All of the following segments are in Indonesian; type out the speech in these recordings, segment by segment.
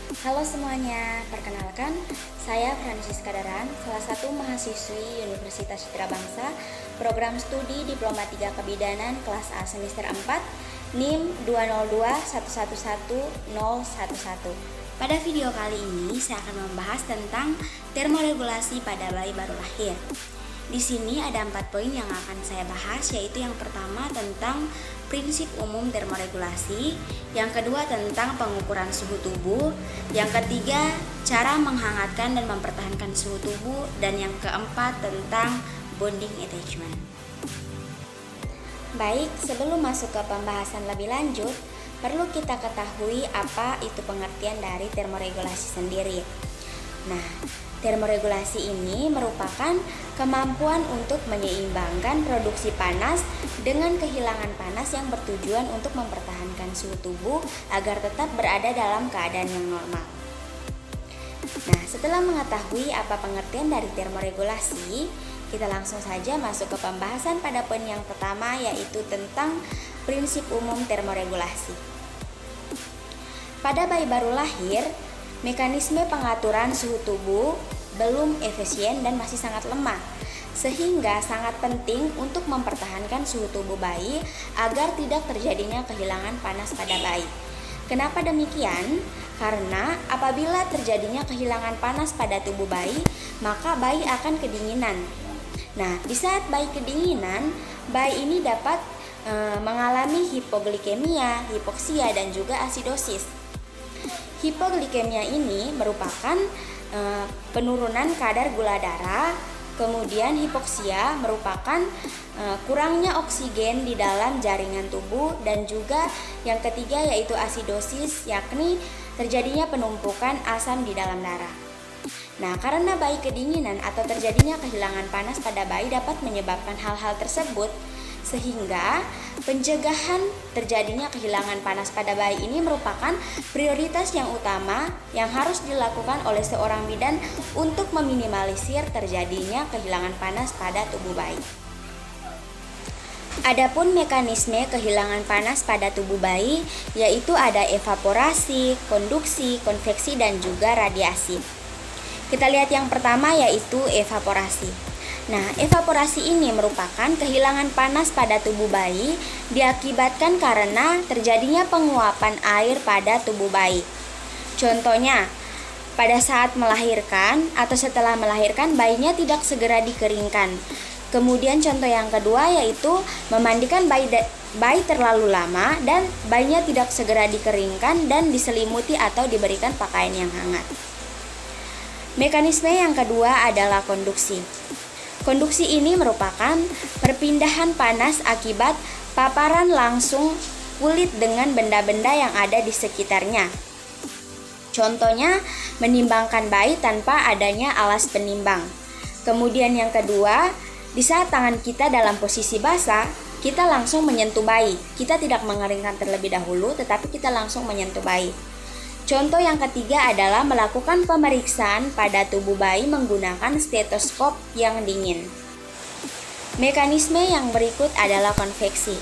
Halo semuanya, perkenalkan saya Francisca Daran, salah satu mahasiswi Universitas Citra Bangsa, program studi Diploma 3 Kebidanan kelas A semester 4, NIM 202111011. Pada video kali ini saya akan membahas tentang termoregulasi pada bayi baru lahir. Di sini ada 4 poin yang akan saya bahas, yaitu yang pertama tentang prinsip umum termoregulasi, yang kedua tentang pengukuran suhu tubuh, yang ketiga cara menghangatkan dan mempertahankan suhu tubuh, dan yang keempat tentang bonding attachment. Baik, sebelum masuk ke pembahasan lebih lanjut, perlu kita ketahui apa itu pengertian dari termoregulasi sendiri. Nah, termoregulasi ini merupakan kemampuan untuk menyeimbangkan produksi panas dengan kehilangan panas yang bertujuan untuk mempertahankan suhu tubuh agar tetap berada dalam keadaan yang normal. Nah, setelah mengetahui apa pengertian dari termoregulasi, kita langsung saja masuk ke pembahasan pada poin yang pertama, yaitu tentang prinsip umum termoregulasi. Pada bayi baru lahir, mekanisme pengaturan suhu tubuh belum efisien dan masih sangat lemah, sehingga sangat penting untuk mempertahankan suhu tubuh bayi agar tidak terjadinya kehilangan panas pada bayi. Kenapa demikian? Karena apabila terjadinya kehilangan panas pada tubuh bayi, maka bayi akan kedinginan. Nah, di saat bayi kedinginan, bayi ini dapat mengalami hipoglikemia, hipoksia, dan juga asidosis. Hipoglikemia ini merupakan penurunan kadar gula darah, kemudian hipoksia merupakan kurangnya oksigen di dalam jaringan tubuh, dan juga yang ketiga yaitu asidosis, yakni terjadinya penumpukan asam di dalam darah. Nah, karena bayi kedinginan atau terjadinya kehilangan panas pada bayi dapat menyebabkan hal-hal tersebut, sehingga pencegahan terjadinya kehilangan panas pada bayi ini merupakan prioritas yang utama yang harus dilakukan oleh seorang bidan untuk meminimalisir terjadinya kehilangan panas pada tubuh bayi. Adapun mekanisme kehilangan panas pada tubuh bayi, yaitu ada evaporasi, konduksi, konveksi, dan juga radiasi. Kita lihat yang pertama, yaitu evaporasi. Nah, evaporasi ini merupakan kehilangan panas pada tubuh bayi diakibatkan karena terjadinya penguapan air pada tubuh bayi. Contohnya, pada saat melahirkan atau setelah melahirkan, bayinya tidak segera dikeringkan. Kemudian contoh yang kedua yaitu memandikan bayi terlalu lama dan bayinya tidak segera dikeringkan dan diselimuti atau diberikan pakaian yang hangat. Mekanisme yang kedua adalah konduksi. Konduksi ini merupakan perpindahan panas akibat paparan langsung kulit dengan benda-benda yang ada di sekitarnya. Contohnya, menimbangkan bayi tanpa adanya alas penimbang. Kemudian yang kedua, di saat tangan kita dalam posisi basah, kita langsung menyentuh bayi. Kita tidak mengeringkan terlebih dahulu, tetapi kita langsung menyentuh bayi. Contoh yang ketiga adalah melakukan pemeriksaan pada tubuh bayi menggunakan stetoskop yang dingin. Mekanisme yang berikut adalah konveksi.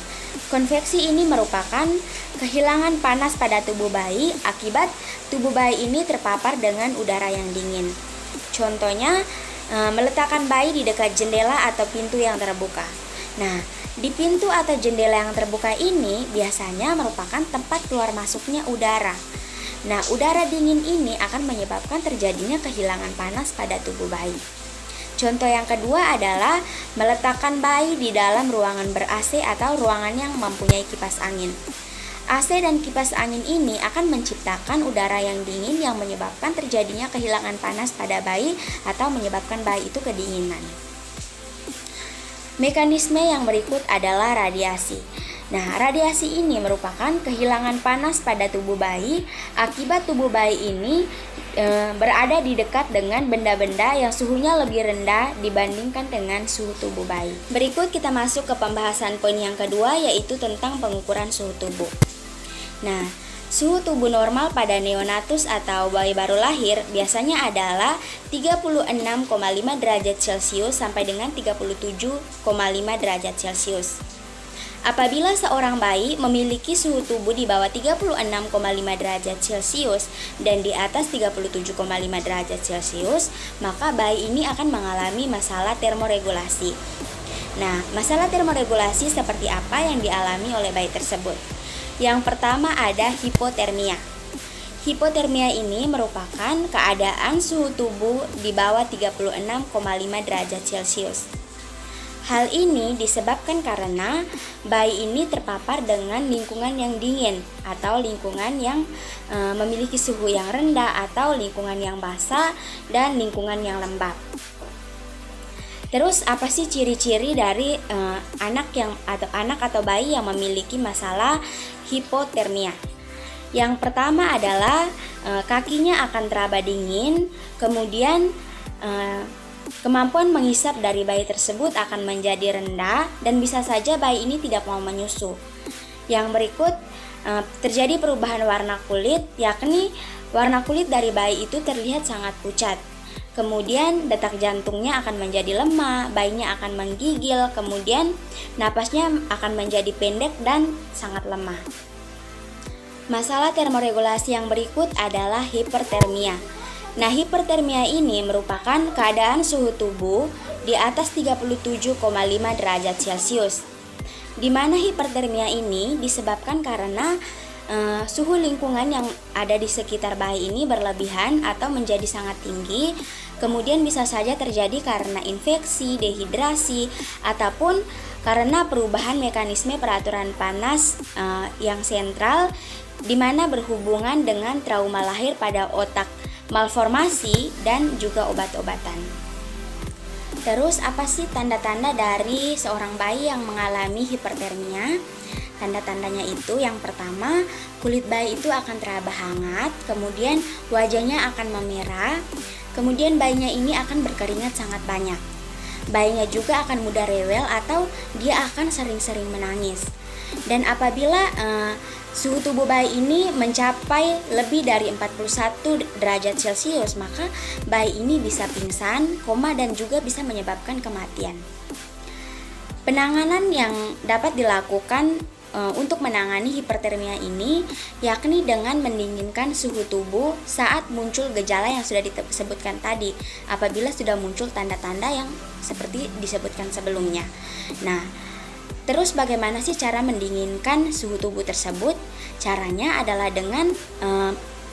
Konveksi ini merupakan kehilangan panas pada tubuh bayi akibat tubuh bayi ini terpapar dengan udara yang dingin. Contohnya, meletakkan bayi di dekat jendela atau pintu yang terbuka. Nah, di pintu atau jendela yang terbuka ini biasanya merupakan tempat keluar masuknya udara. Nah, udara dingin ini akan menyebabkan terjadinya kehilangan panas pada tubuh bayi. Contoh yang kedua adalah meletakkan bayi di dalam ruangan ber-AC atau ruangan yang mempunyai kipas angin. AC dan kipas angin ini akan menciptakan udara yang dingin yang menyebabkan terjadinya kehilangan panas pada bayi atau menyebabkan bayi itu kedinginan. Mekanisme yang berikut adalah radiasi. Nah, radiasi ini merupakan kehilangan panas pada tubuh bayi akibat tubuh bayi ini berada di dekat dengan benda-benda yang suhunya lebih rendah dibandingkan dengan suhu tubuh bayi. Berikut kita masuk ke pembahasan poin yang kedua, yaitu tentang pengukuran suhu tubuh. Nah, suhu tubuh normal pada neonatus atau bayi baru lahir biasanya adalah 36,5 derajat Celcius sampai dengan 37,5 derajat Celcius. Apabila seorang bayi memiliki suhu tubuh di bawah 36,5 derajat Celcius dan di atas 37,5 derajat Celcius, maka bayi ini akan mengalami masalah termoregulasi. Nah, masalah termoregulasi seperti apa yang dialami oleh bayi tersebut? Yang pertama ada hipotermia. Hipotermia ini merupakan keadaan suhu tubuh di bawah 36,5 derajat Celcius. Hal ini disebabkan karena bayi ini terpapar dengan lingkungan yang dingin atau lingkungan yang memiliki suhu yang rendah atau lingkungan yang basah dan lingkungan yang lembab. Terus apa sih ciri-ciri dari anak atau bayi yang memiliki masalah hipotermia? Yang pertama adalah kakinya akan teraba dingin, kemudian kemampuan menghisap dari bayi tersebut akan menjadi rendah dan bisa saja bayi ini tidak mau menyusu. Yang berikut terjadi perubahan warna kulit, yakni warna kulit dari bayi itu terlihat sangat pucat. Kemudian detak jantungnya akan menjadi lemah, bayinya akan menggigil, kemudian napasnya akan menjadi pendek dan sangat lemah. Masalah termoregulasi yang berikut adalah hipertermia. Nah, hipertermia ini merupakan keadaan suhu tubuh di atas 37,5 derajat Celcius. Di mana hipertermia ini disebabkan karena suhu lingkungan yang ada di sekitar bayi ini berlebihan atau menjadi sangat tinggi. Kemudian bisa saja terjadi karena infeksi, dehidrasi, ataupun karena perubahan mekanisme peraturan panas yang sentral, di mana berhubungan dengan trauma lahir pada otak, malformasi, dan juga obat-obatan. Terus apa sih tanda-tanda dari seorang bayi yang mengalami hipertermia? Tanda-tandanya itu yang pertama, kulit bayi itu akan teraba hangat, kemudian wajahnya akan memerah, kemudian bayinya ini akan berkeringat sangat banyak. Bayinya juga akan mudah rewel atau dia akan sering-sering menangis. Dan apabila suhu tubuh bayi ini mencapai lebih dari 41 derajat Celcius, maka bayi ini bisa pingsan, koma, dan juga bisa menyebabkan kematian. Penanganan yang dapat dilakukan untuk menangani hipertermia ini yakni dengan mendinginkan suhu tubuh saat muncul gejala yang sudah disebutkan tadi, apabila sudah muncul tanda-tanda yang seperti disebutkan sebelumnya. Nah, terus bagaimana sih cara mendinginkan suhu tubuh tersebut? Caranya adalah dengan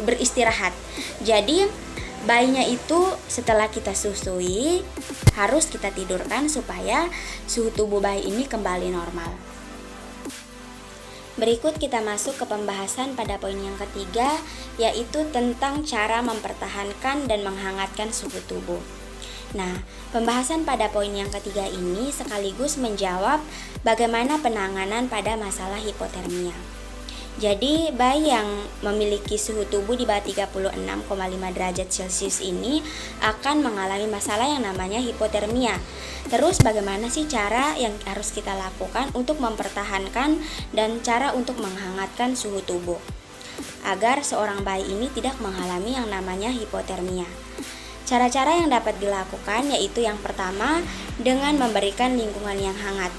beristirahat. Jadi bayinya itu setelah kita susui harus kita tidurkan supaya suhu tubuh bayi ini kembali normal. Berikut kita masuk ke pembahasan pada poin yang ketiga, yaitu tentang cara mempertahankan dan menghangatkan suhu tubuh. Nah, pembahasan pada poin yang ketiga ini sekaligus menjawab bagaimana penanganan pada masalah hipotermia. Jadi, bayi yang memiliki suhu tubuh di bawah 36,5 derajat Celcius ini akan mengalami masalah yang namanya hipotermia. Terus bagaimana sih cara yang harus kita lakukan untuk mempertahankan dan cara untuk menghangatkan suhu tubuh agar seorang bayi ini tidak mengalami yang namanya hipotermia? Cara-cara yang dapat dilakukan yaitu yang pertama dengan memberikan lingkungan yang hangat.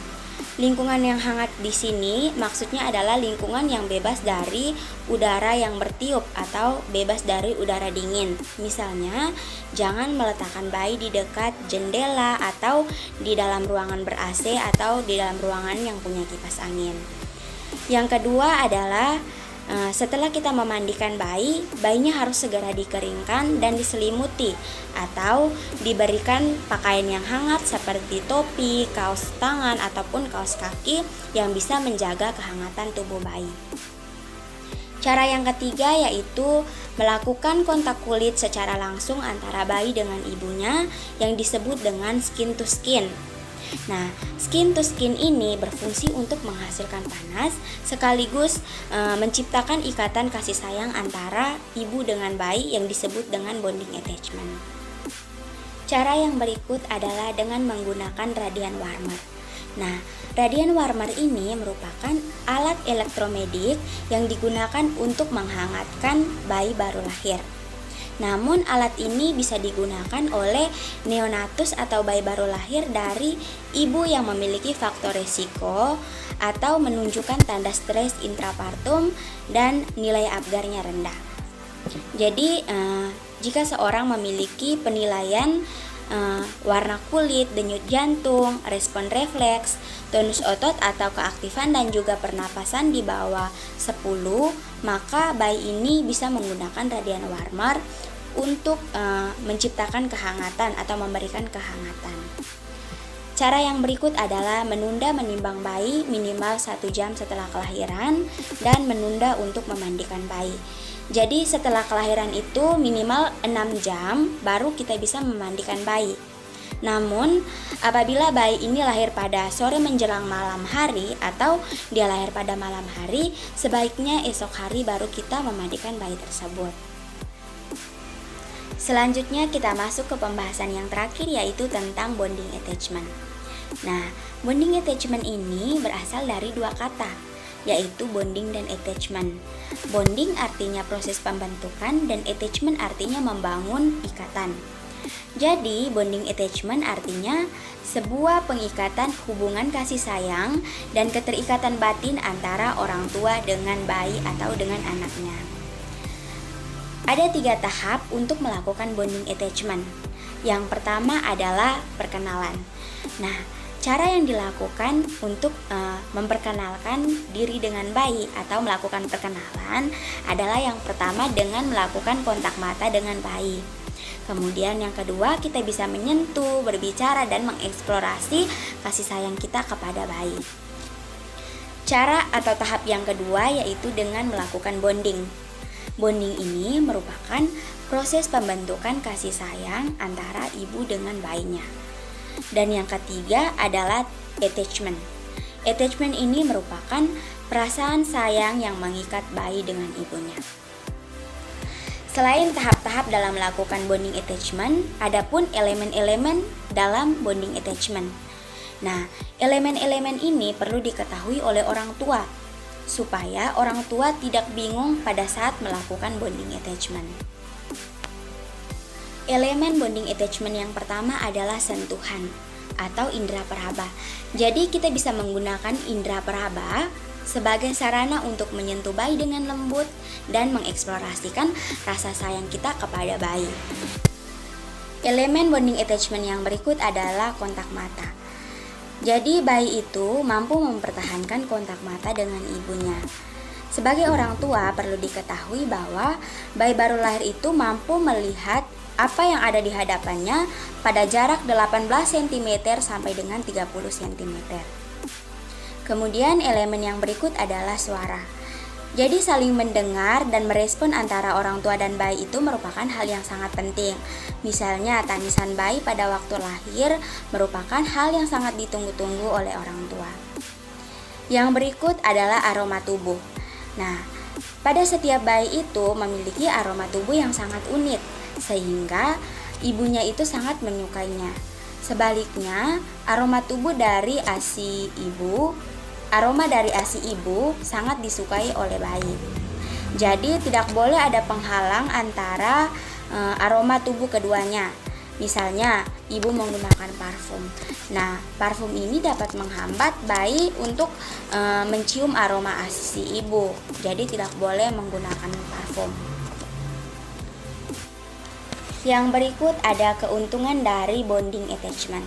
Lingkungan yang hangat di sini maksudnya adalah lingkungan yang bebas dari udara yang bertiup atau bebas dari udara dingin. Misalnya, jangan meletakkan bayi di dekat jendela atau di dalam ruangan ber-AC atau di dalam ruangan yang punya kipas angin. Yang kedua adalah setelah kita memandikan bayi, bayinya harus segera dikeringkan dan diselimuti atau diberikan pakaian yang hangat seperti topi, kaos tangan, ataupun kaos kaki yang bisa menjaga kehangatan tubuh bayi. Cara yang ketiga yaitu melakukan kontak kulit secara langsung antara bayi dengan ibunya yang disebut dengan skin to skin. Nah, skin to skin ini berfungsi untuk menghasilkan panas sekaligus menciptakan ikatan kasih sayang antara ibu dengan bayi yang disebut dengan bonding attachment. Cara yang berikut adalah dengan menggunakan radian warmer. Nah, radian warmer ini merupakan alat elektromedik yang digunakan untuk menghangatkan bayi baru lahir. Namun alat ini bisa digunakan oleh neonatus atau bayi baru lahir dari ibu yang memiliki faktor resiko atau menunjukkan tanda stres intrapartum dan nilai Apgarnya rendah. Jadi jika seorang memiliki penilaian warna kulit, denyut jantung, respon refleks, tonus otot atau keaktifan dan juga pernapasan di bawah 10, maka bayi ini bisa menggunakan radian warmer untuk menciptakan kehangatan atau memberikan kehangatan. Cara yang berikut adalah menunda menimbang bayi minimal 1 jam setelah kelahiran dan menunda untuk memandikan bayi. Jadi setelah kelahiran itu minimal 6 jam baru kita bisa memandikan bayi. Namun apabila bayi ini lahir pada sore menjelang malam hari atau dia lahir pada malam hari, sebaiknya esok hari baru kita memandikan bayi tersebut. Selanjutnya kita masuk ke pembahasan yang terakhir, yaitu tentang bonding attachment. Nah, bonding attachment ini berasal dari dua kata, yaitu bonding dan attachment. Bonding artinya proses pembentukan dan attachment artinya membangun ikatan. Jadi, bonding attachment artinya sebuah pengikatan hubungan kasih sayang dan keterikatan batin antara orang tua dengan bayi atau dengan anaknya. Ada 3 tahap untuk melakukan bonding attachment. Yang pertama adalah perkenalan. Nah, cara yang dilakukan untuk memperkenalkan diri dengan bayi atau melakukan perkenalan adalah yang pertama dengan melakukan kontak mata dengan bayi. Kemudian yang kedua, kita bisa menyentuh, berbicara, dan mengeksplorasi kasih sayang kita kepada bayi. Cara atau tahap yang kedua yaitu dengan melakukan bonding. Bonding ini merupakan proses pembentukan kasih sayang antara ibu dengan bayinya. Dan yang ketiga adalah attachment. Attachment ini merupakan perasaan sayang yang mengikat bayi dengan ibunya. Selain tahap-tahap dalam melakukan bonding attachment, adapun elemen-elemen dalam bonding attachment. Nah, elemen-elemen ini perlu diketahui oleh orang tua supaya orang tua tidak bingung pada saat melakukan bonding attachment. Elemen bonding attachment yang pertama adalah sentuhan atau indera peraba. Jadi kita bisa menggunakan indera peraba sebagai sarana untuk menyentuh bayi dengan lembut dan mengeksplorasikan rasa sayang kita kepada bayi. Elemen bonding attachment yang berikut adalah kontak mata. Jadi bayi itu mampu mempertahankan kontak mata dengan ibunya. Sebagai orang tua perlu diketahui bahwa bayi baru lahir itu mampu melihat apa yang ada di hadapannya pada jarak 18 cm sampai dengan 30 cm. Kemudian elemen yang berikut adalah suara. Jadi saling mendengar dan merespon antara orang tua dan bayi itu merupakan hal yang sangat penting. Misalnya tangisan bayi pada waktu lahir merupakan hal yang sangat ditunggu-tunggu oleh orang tua. Yang berikut adalah aroma tubuh. Nah, pada setiap bayi itu memiliki aroma tubuh yang sangat unik, sehingga ibunya itu sangat menyukainya. Sebaliknya, aroma dari ASI ibu sangat disukai oleh bayi. Jadi tidak boleh ada penghalang antara aroma tubuh keduanya. Misalnya, ibu menggunakan parfum. Nah, parfum ini dapat menghambat bayi untuk mencium aroma ASI ibu. Jadi tidak boleh menggunakan parfum. Yang berikut ada keuntungan dari bonding attachment.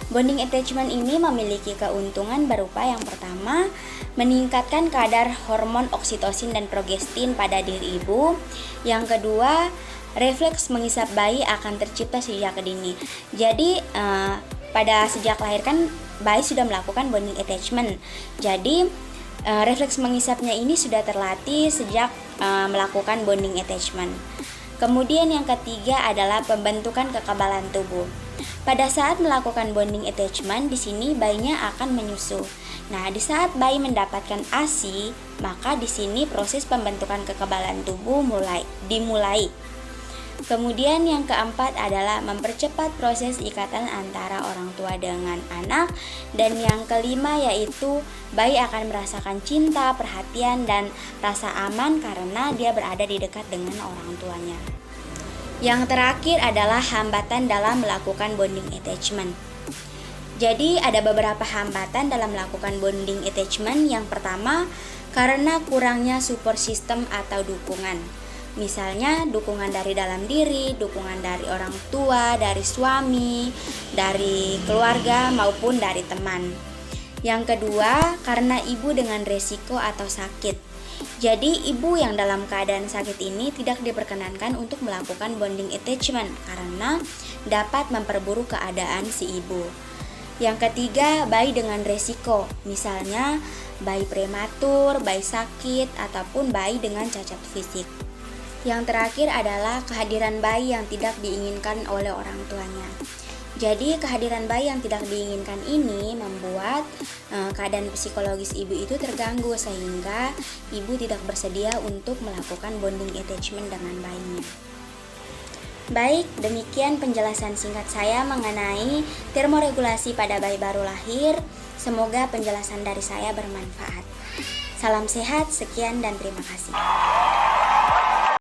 Bonding attachment ini memiliki keuntungan berupa yang pertama, meningkatkan kadar hormon oksitosin dan progestin pada diri ibu. Yang kedua, refleks mengisap bayi akan tercipta sejak dini. Jadi pada sejak lahir kan bayi sudah melakukan bonding attachment. Jadi refleks mengisapnya ini sudah terlatih sejak melakukan bonding attachment. Kemudian yang ketiga adalah pembentukan kekebalan tubuh. Pada saat melakukan bonding attachment, di sini bayinya akan menyusu. Nah, di saat bayi mendapatkan ASI, maka di sini proses pembentukan kekebalan tubuh dimulai. Kemudian yang keempat adalah mempercepat proses ikatan antara orang tua dengan anak. Dan yang kelima yaitu bayi akan merasakan cinta, perhatian, dan rasa aman karena dia berada di dekat dengan orang tuanya. Yang terakhir adalah hambatan dalam melakukan bonding attachment. Jadi ada beberapa hambatan dalam melakukan bonding attachment. Yang pertama, karena kurangnya support system atau dukungan. Misalnya dukungan dari dalam diri, dukungan dari orang tua, dari suami, dari keluarga maupun dari teman. Yang kedua, karena ibu dengan resiko atau sakit. Jadi ibu yang dalam keadaan sakit ini tidak diperkenankan untuk melakukan bonding attachment karena dapat memperburuk keadaan si ibu. Yang ketiga, bayi dengan resiko, misalnya bayi prematur, bayi sakit, ataupun bayi dengan cacat fisik. Yang terakhir adalah kehadiran bayi yang tidak diinginkan oleh orang tuanya. Jadi kehadiran bayi yang tidak diinginkan ini membuat keadaan psikologis ibu itu terganggu sehingga ibu tidak bersedia untuk melakukan bonding attachment dengan bayinya. Baik, demikian penjelasan singkat saya mengenai termoregulasi pada bayi baru lahir. Semoga penjelasan dari saya bermanfaat. Salam sehat, sekian dan terima kasih.